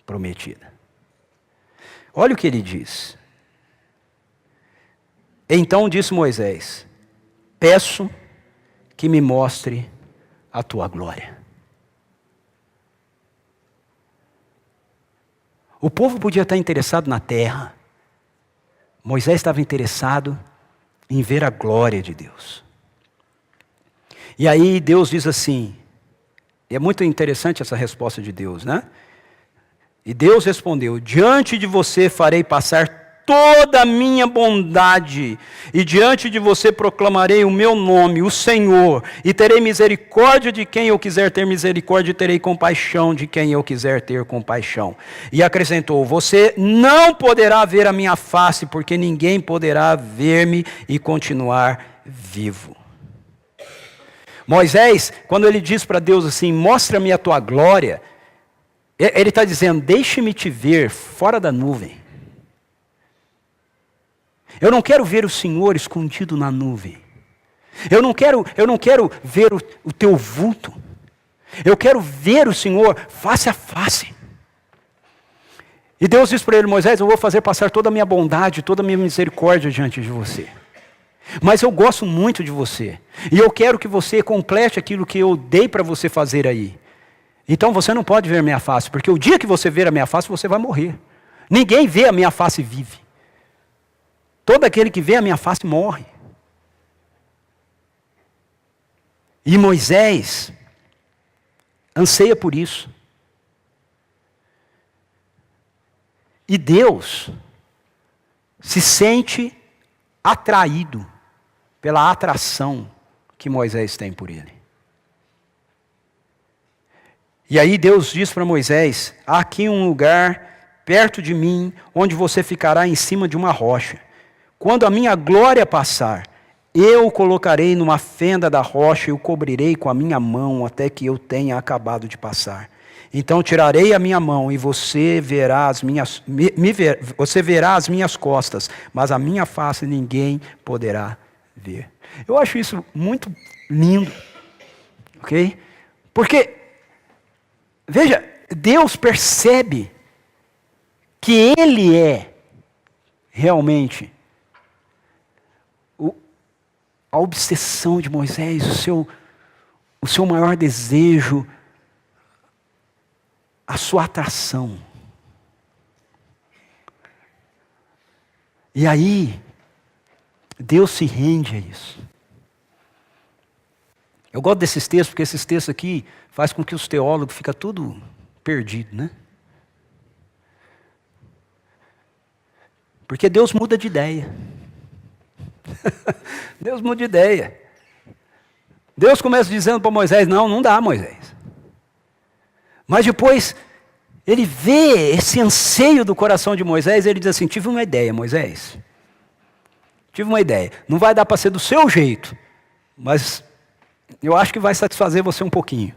prometida. Olha o que ele diz. Então disse Moisés, peço que me mostre a tua glória. O povo podia estar interessado na terra. Moisés estava interessado em ver a glória de Deus. E aí Deus diz assim, e é muito interessante essa resposta de Deus, né? E Deus respondeu, diante de você farei passar toda a minha bondade, e diante de você proclamarei o meu nome, o Senhor, e terei misericórdia de quem eu quiser ter misericórdia, e terei compaixão de quem eu quiser ter compaixão. E acrescentou, você não poderá ver a minha face, porque ninguém poderá ver-me e continuar vivo. Moisés, quando ele diz para Deus assim, mostra-me a tua glória, ele está dizendo, deixe-me te ver fora da nuvem. Eu não quero ver o Senhor escondido na nuvem. Eu não quero ver o teu vulto. Eu quero ver o Senhor face a face. E Deus diz para ele, Moisés, eu vou fazer passar toda a minha bondade, toda a minha misericórdia diante de você. Mas eu gosto muito de você. E eu quero que você complete aquilo que eu dei para você fazer aí. Então você não pode ver a minha face, porque o dia que você ver a minha face, você vai morrer. Ninguém vê a minha face e vive. Todo aquele que vê a minha face morre. E Moisés anseia por isso. E Deus se sente atraído pela atração que Moisés tem por ele. E aí Deus diz para Moisés, há aqui um lugar perto de mim, onde você ficará em cima de uma rocha. Quando a minha glória passar, eu o colocarei numa fenda da rocha e o cobrirei com a minha mão até que eu tenha acabado de passar. Então tirarei a minha mão e você verá você verá as minhas costas, mas a minha face ninguém poderá ver. Eu acho isso muito lindo, ok? Porque, veja, Deus percebe que Ele é realmente a obsessão de Moisés, o seu maior desejo, a sua atração. E aí, Deus se rende a isso. Eu gosto desses textos, porque esses textos aqui faz com que os teólogos fiquem tudo perdidos, né? Porque Deus muda de ideia. Deus muda de ideia. Deus começa dizendo para Moisés, não dá, Moisés. Mas depois, ele vê esse anseio do coração de Moisés, ele diz assim, tive uma ideia, Moisés. Tive uma ideia. Não vai dar para ser do seu jeito, mas eu acho que vai satisfazer você um pouquinho.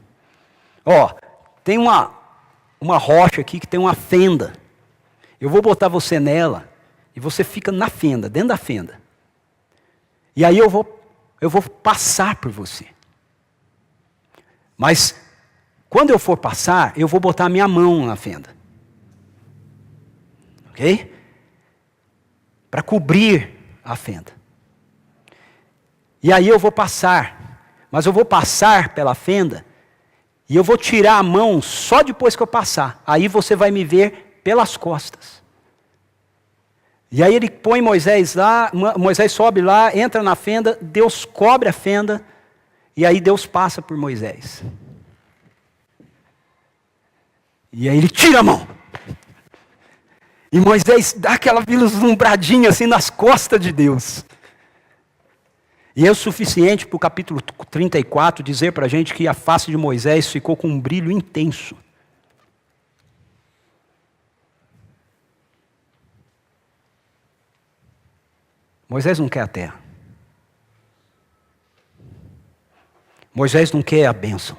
Ó, tem uma rocha aqui que tem uma fenda. Eu vou botar você nela e você fica na fenda, dentro da fenda. E aí eu vou passar por você. Mas Quando eu for passar, eu vou botar a minha mão na fenda. Ok? Para cobrir a fenda. E aí eu vou passar. Mas eu vou passar pela fenda. E eu vou tirar a mão só depois que eu passar. Aí você vai me ver pelas costas. E aí ele põe Moisés lá, Moisés sobe lá, entra na fenda, Deus cobre a fenda, e aí Deus passa por Moisés. E aí ele tira a mão. E Moisés dá aquela vislumbradinha assim nas costas de Deus. E é o suficiente para o capítulo 34 dizer para a gente que a face de Moisés ficou com um brilho intenso. Moisés não quer a terra. Moisés não quer a bênção.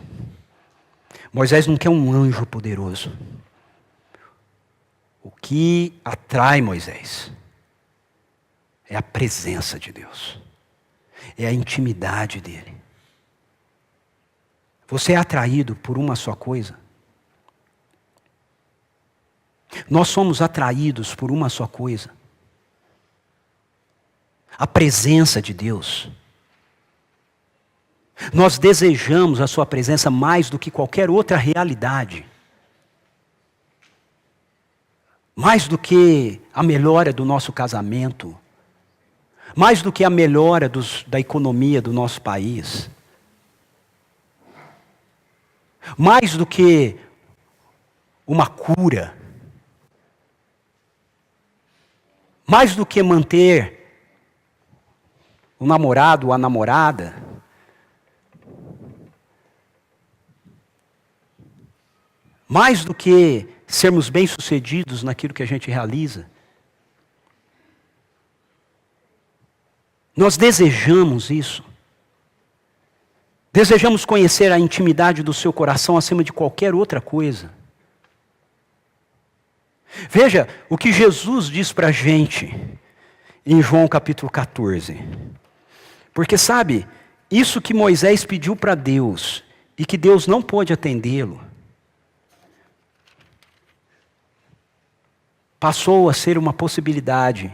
Moisés não quer um anjo poderoso. O que atrai Moisés é a presença de Deus. É a intimidade dele. Você é atraído por uma só coisa? Nós somos atraídos por uma só coisa. A presença de Deus. Nós desejamos a sua presença mais do que qualquer outra realidade. Mais do que a melhora do nosso casamento. Mais do que a melhora da economia do nosso país. Mais do que uma cura. Mais do que manter o namorado ou a namorada. Mais do que sermos bem-sucedidos naquilo que a gente realiza. Nós desejamos isso. Desejamos conhecer a intimidade do seu coração acima de qualquer outra coisa. Veja o que Jesus diz para a gente em João capítulo 14. Porque sabe, isso que Moisés pediu para Deus e que Deus não pôde atendê-lo, passou a ser uma possibilidade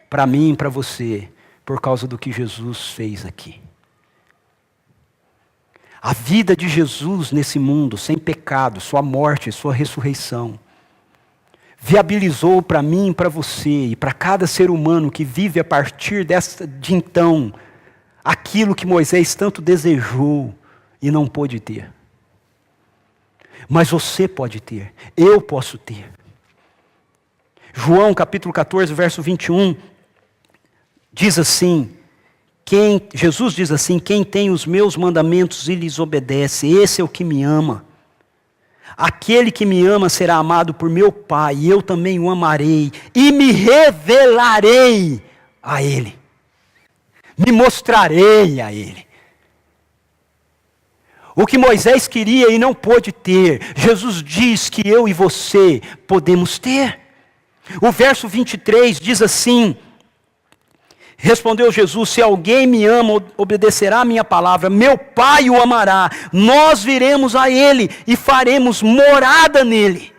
para mim e para você, por causa do que Jesus fez aqui. A vida de Jesus nesse mundo, sem pecado, sua morte, sua ressurreição, viabilizou para mim e para você, e para cada ser humano que vive a partir de então, aquilo que Moisés tanto desejou e não pôde ter. Mas você pode ter, eu posso ter. João capítulo 14, verso 21, diz assim, Jesus diz assim, quem tem os meus mandamentos e lhes obedece, esse é o que me ama. Aquele que me ama será amado por meu Pai, e eu também o amarei, e me revelarei a Ele. Me mostrarei a Ele. O que Moisés queria e não pôde ter, Jesus diz que eu e você podemos ter. O verso 23 diz assim, respondeu Jesus, se alguém me ama, obedecerá a minha palavra, meu Pai o amará, nós viremos a Ele e faremos morada nele.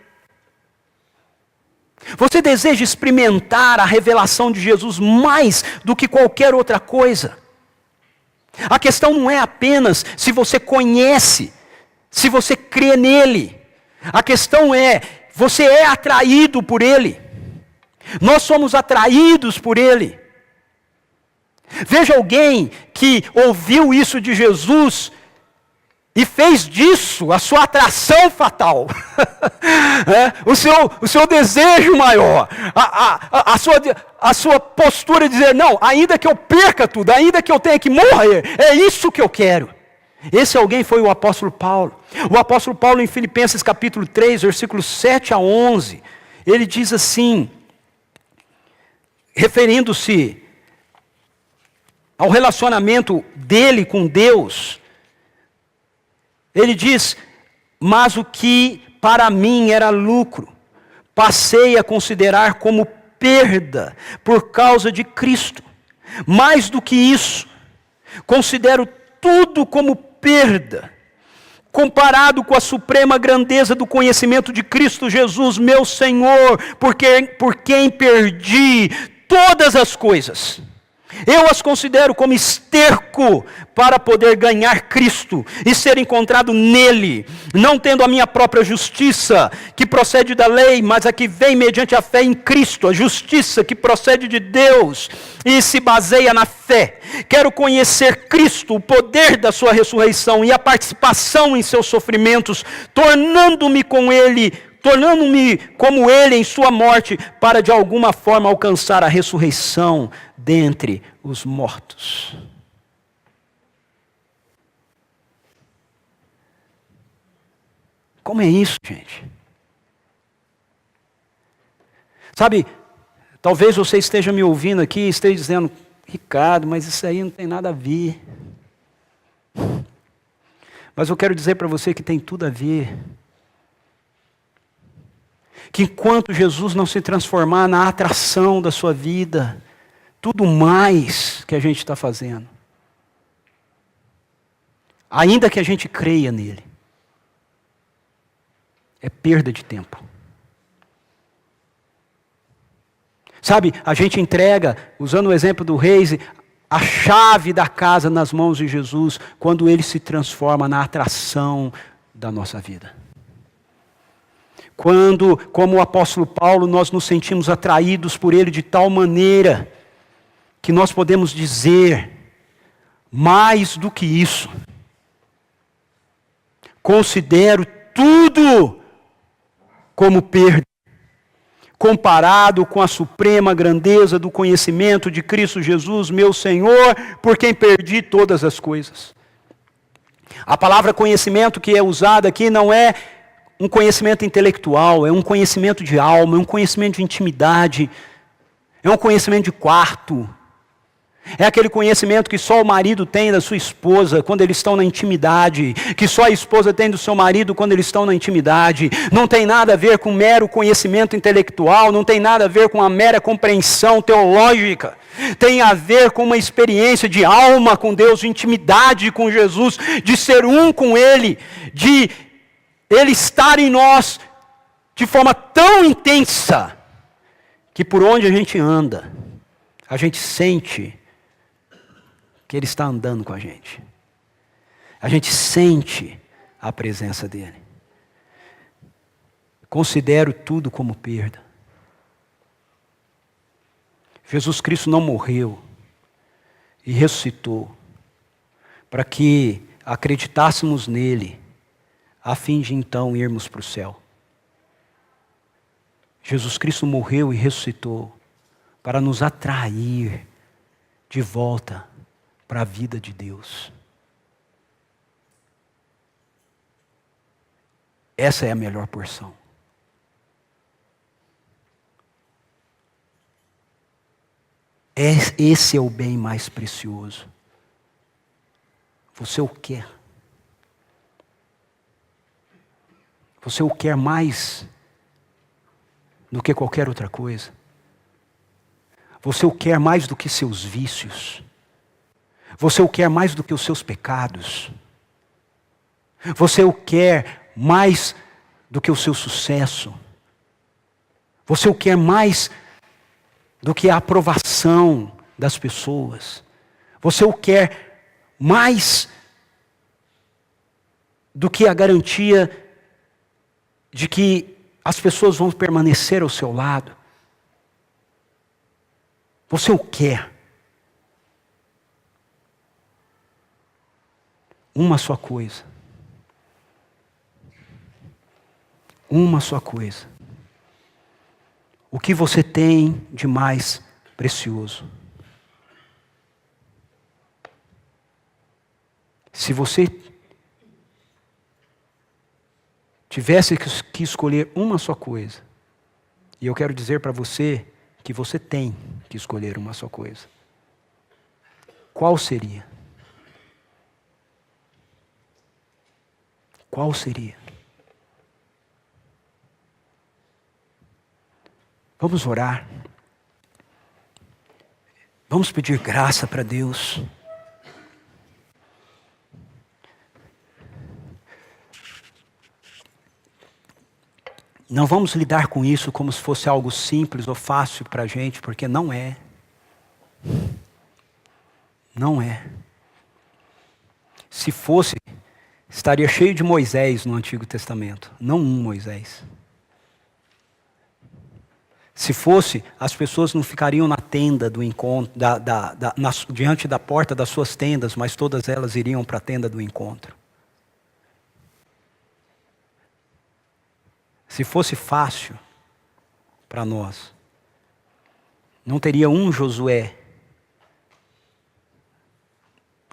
Você deseja experimentar a revelação de Jesus mais do que qualquer outra coisa? A questão não é apenas se você conhece, se você crê nele. A questão é, você é atraído por Ele. Nós somos atraídos por Ele. Veja alguém que ouviu isso de Jesus e fez disso a sua atração fatal. O seu desejo maior. A sua postura de dizer, não, ainda que eu perca tudo, ainda que eu tenha que morrer, é isso que eu quero. Esse alguém foi o apóstolo Paulo. O apóstolo Paulo em Filipenses capítulo 3, versículos 7 a 11, ele diz assim, referindo-se ao relacionamento dele com Deus, ele diz, mas o que para mim era lucro, passei a considerar como perda por causa de Cristo. Mais do que isso, considero tudo como perda, comparado com a suprema grandeza do conhecimento de Cristo Jesus, meu Senhor, por quem perdi todas as coisas. Eu as considero como esterco para poder ganhar Cristo e ser encontrado nele, não tendo a minha própria justiça, que procede da lei, mas a que vem mediante a fé em Cristo, a justiça que procede de Deus e se baseia na fé. Quero conhecer Cristo, o poder da sua ressurreição e a participação em seus sofrimentos, tornando-me como ele em sua morte, para de alguma forma alcançar a ressurreição dentre os mortos. Como é isso, gente? Sabe, talvez você esteja me ouvindo aqui e esteja dizendo, Ricardo, mas isso aí não tem nada a ver. Mas eu quero dizer para você que tem tudo a ver. Que enquanto Jesus não se transformar na atração da sua vida, tudo mais que a gente está fazendo, ainda que a gente creia nele, é perda de tempo. Sabe, a gente entrega, usando o exemplo do Reis, a chave da casa nas mãos de Jesus, quando ele se transforma na atração da nossa vida. Quando, como o apóstolo Paulo, nós nos sentimos atraídos por ele de tal maneira que nós podemos dizer, mais do que isso, considero tudo como perda, comparado com a suprema grandeza do conhecimento de Cristo Jesus, meu Senhor, por quem perdi todas as coisas. A palavra conhecimento que é usada aqui não é um conhecimento intelectual, é um conhecimento de alma, é um conhecimento de intimidade, é um conhecimento de quarto. É aquele conhecimento que só o marido tem da sua esposa quando eles estão na intimidade, que só a esposa tem do seu marido quando eles estão na intimidade. Não tem nada a ver com mero conhecimento intelectual, não tem nada a ver com a mera compreensão teológica. Tem a ver com uma experiência de alma com Deus, de intimidade com Jesus, de ser um com Ele, de Ele estar em nós de forma tão intensa, que por onde a gente anda, a gente sente que Ele está andando com a gente. A gente sente a presença dEle. Considero tudo como perda. Jesus Cristo não morreu e ressuscitou para que acreditássemos nele, a fim de então irmos para o céu. Jesus Cristo morreu e ressuscitou para nos atrair de volta para a vida de Deus. Essa é a melhor porção. Esse é o bem mais precioso. Você o quer. Você o quer mais do que qualquer outra coisa. Você o quer mais do que seus vícios. Você o quer mais do que os seus pecados. Você o quer mais do que o seu sucesso. Você o quer mais do que a aprovação das pessoas. Você o quer mais do que a garantia de que as pessoas vão permanecer ao seu lado. Você o quer. Uma só coisa. Uma só coisa. O que você tem de mais precioso? Se você tivesse que escolher uma só coisa, e eu quero dizer para você que você tem que escolher uma só coisa, qual seria? Qual seria? Vamos orar. Vamos pedir graça para Deus. Não vamos lidar com isso como se fosse algo simples ou fácil para a gente, porque não é. Não é. Se fosse, estaria cheio de Moisés no Antigo Testamento, não um Moisés. Se fosse, as pessoas não ficariam na tenda do encontro, diante da porta das suas tendas, mas todas elas iriam para a tenda do encontro. Se fosse fácil para nós, não teria um Josué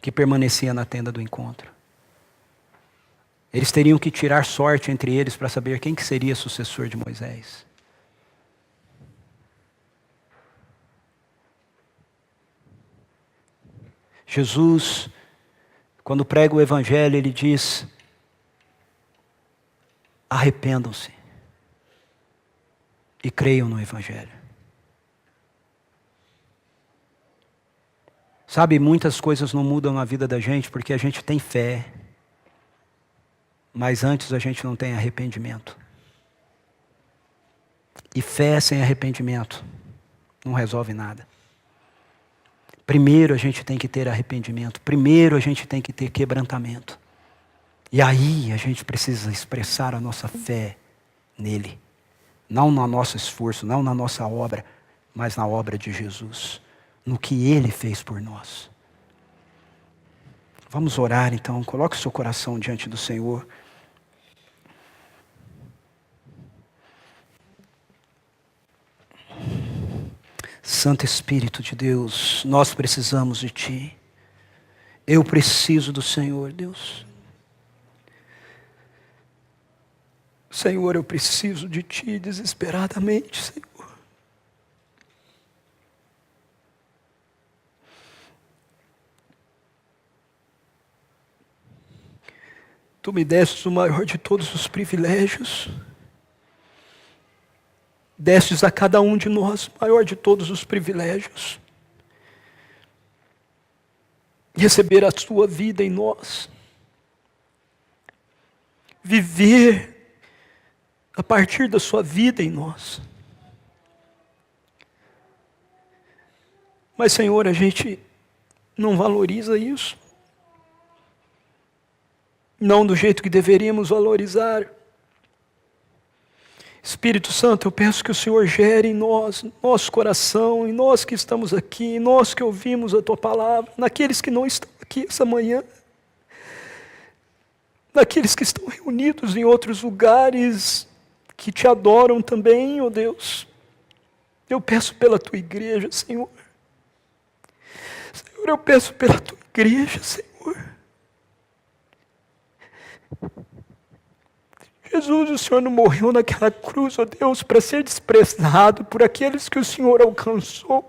que permanecia na tenda do encontro. Eles teriam que tirar sorte entre eles para saber quem que seria sucessor de Moisés. Jesus, quando prega o Evangelho, ele diz: arrependam-se e creiam no Evangelho. Sabe, muitas coisas não mudam na vida da gente porque a gente tem fé, mas antes a gente não tem arrependimento. E fé sem arrependimento não resolve nada. Primeiro a gente tem que ter arrependimento, primeiro a gente tem que ter quebrantamento. E aí a gente precisa expressar a nossa fé nele. Não no nosso esforço, não na nossa obra, mas na obra de Jesus. No que ele fez por nós. Vamos orar então, coloque o seu coração diante do Senhor. Santo Espírito de Deus, nós precisamos de Ti. Eu preciso do Senhor, Deus. Senhor, eu preciso de Ti desesperadamente, Senhor. Tu me destes o maior de todos os privilégios. Destes a cada um de nós o maior de todos os privilégios. Receber a Sua vida em nós. Viver a partir da Sua vida em nós. Mas, Senhor, a gente não valoriza isso. Não do jeito que deveríamos valorizar. Espírito Santo, eu peço que o Senhor gere em nós, nosso coração, em nós que estamos aqui, em nós que ouvimos a Tua palavra, naqueles que não estão aqui essa manhã, naqueles que estão reunidos em outros lugares, que Te adoram também, ó Deus. Eu peço pela Tua igreja, Senhor. Senhor, eu peço pela Tua igreja, Senhor. Jesus, o Senhor não morreu naquela cruz, ó Deus, para ser desprezado por aqueles que o Senhor alcançou.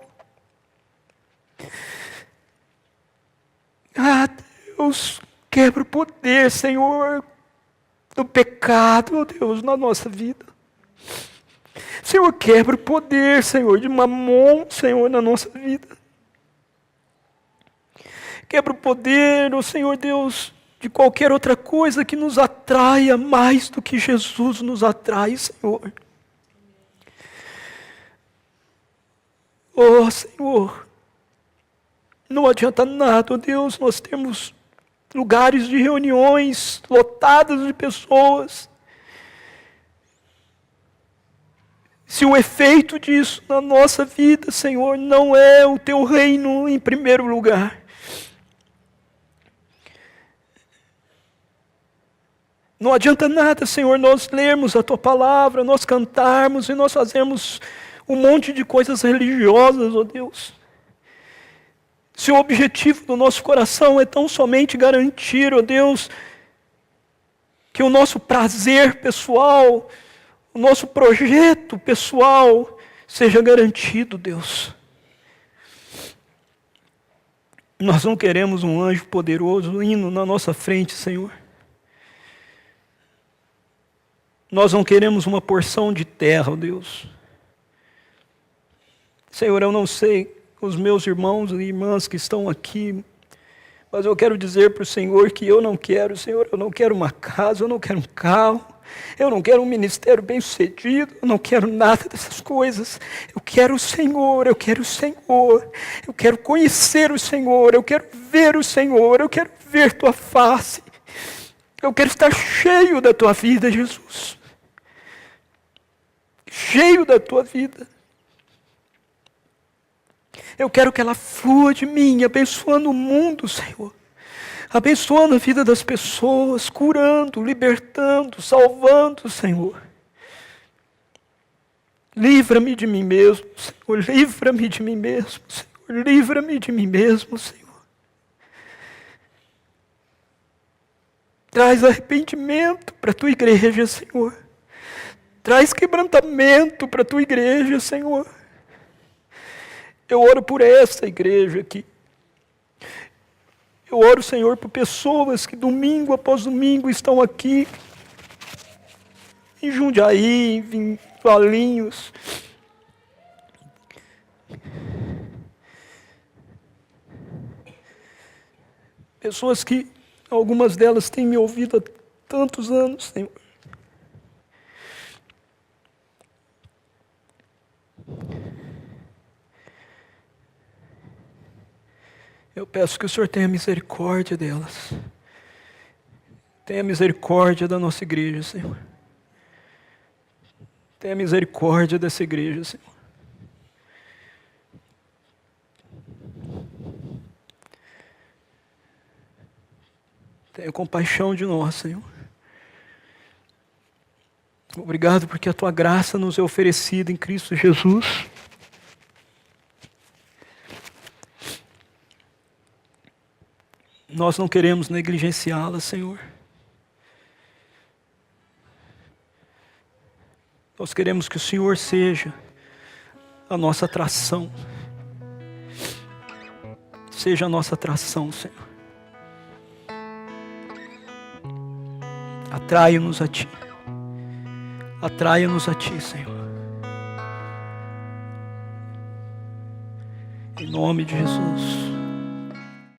Ah, Deus, quebra o poder, Senhor, do pecado, ó Deus, na nossa vida. Senhor, quebra o poder, Senhor, de mamon, Senhor, na nossa vida. Quebra o poder, ó Senhor Deus, de qualquer outra coisa que nos atraia mais do que Jesus nos atrai, Senhor. Oh, Senhor, não adianta nada, oh Deus, nós temos lugares de reuniões lotados de pessoas. Se o efeito disso na nossa vida, Senhor, não é o Teu reino em primeiro lugar, não adianta nada, Senhor, nós lermos a Tua palavra, nós cantarmos e nós fazermos um monte de coisas religiosas, ó Deus. Se o objetivo do nosso coração é tão somente garantir, ó Deus, que o nosso prazer pessoal, o nosso projeto pessoal seja garantido, Deus. Nós não queremos um anjo poderoso indo na nossa frente, Senhor. Nós não queremos uma porção de terra, ó Deus. Senhor, eu não sei os meus irmãos e irmãs que estão aqui, mas eu quero dizer para o Senhor que eu não quero, Senhor, eu não quero uma casa, eu não quero um carro, Eu não quero um ministério bem-sucedido, eu não quero nada dessas coisas. Eu quero o Senhor, eu quero o Senhor. Eu quero conhecer o Senhor, eu quero ver o Senhor, eu quero ver tua face. Eu quero estar cheio da tua vida, Jesus. Cheio da tua vida. Eu quero que ela flua de mim, abençoando o mundo, Senhor. Abençoando a vida das pessoas, curando, libertando, salvando, Senhor. Livra-me de mim mesmo, Senhor. Livra-me de mim mesmo, Senhor. Livra-me de mim mesmo, Senhor. Traz arrependimento para a tua igreja, Senhor. Traz quebrantamento para a tua igreja, Senhor. Eu oro por essa igreja aqui. Eu oro, Senhor, por pessoas que domingo após domingo estão aqui, em Jundiaí, em Valinhos. Pessoas que, algumas delas têm me ouvido há tantos anos, Senhor. Eu peço que o Senhor tenha misericórdia delas. Tenha misericórdia da nossa igreja, Senhor. Tenha misericórdia dessa igreja, Senhor. Tenha compaixão de nós, Senhor. Obrigado porque a tua graça nos é oferecida em Cristo Jesus. Nós não queremos negligenciá-la, Senhor. Nós queremos que o Senhor seja a nossa atração. Seja a nossa atração, Senhor. Atraia-nos a Ti. Atraia-nos a Ti, Senhor. Em nome de Jesus.